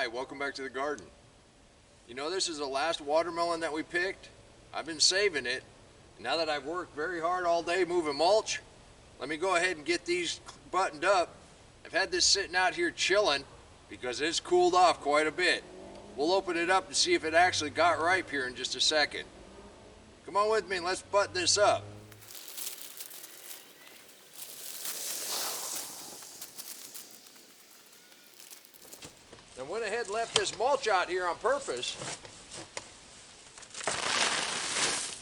Hi, welcome back to the garden. You know, this is the last watermelon that we picked. I've been saving it. Now that I've worked very hard all day moving mulch, let me go ahead and get these buttoned up. I've had this sitting out here chilling because it's cooled off quite a bit. We'll open it up and see if it actually got ripe here in just a second. Come on with me and let's button this up. I went ahead and left this mulch out here on purpose.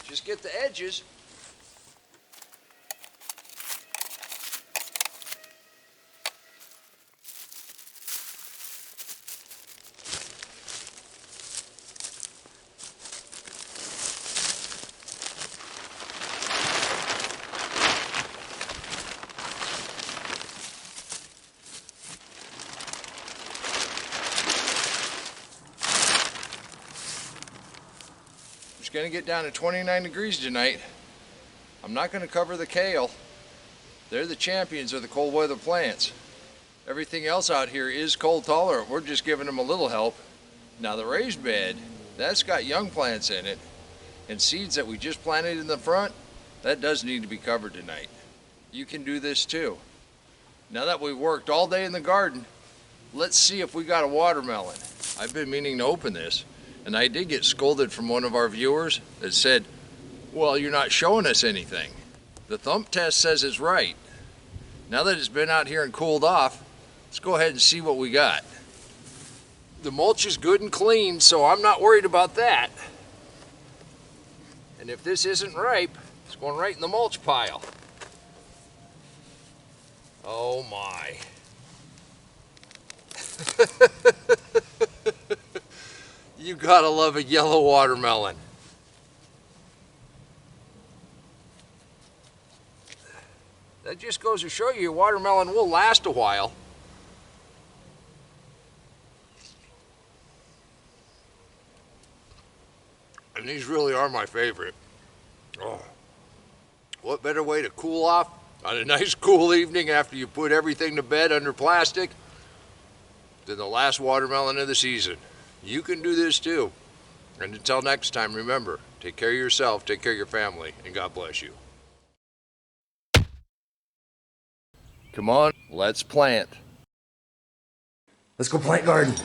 Just get the edges. It's going to get down to 29 degrees tonight. I'm not going to cover the kale. They're the champions of the cold weather plants. Everything else out here is cold tolerant. We're just giving them a little help. Now the raised bed, that's got young plants in it, and seeds that we just planted in the front, that does need to be covered tonight. You can do this too. Now that we've worked all day in the garden, let's see if we got a watermelon. I've been meaning to open this, and I did get scolded from one of our viewers that said, well, you're not showing us anything. The thump test says it's right. Now that it's been out here and cooled off, let's go ahead and see what we got. The mulch is good and clean, so I'm not worried about that. And if this isn't ripe, it's going right in the mulch pile. Oh my. You gotta love a yellow watermelon. That just goes to show you watermelon will last a while. And these really are my favorite. Oh, what better way to cool off on a nice cool evening after you put everything to bed under plastic than the last watermelon of the season. You can do this too. And until next time, remember, take care of yourself, take care of your family, and God bless you. Come on, let's plant. Let's go plant garden.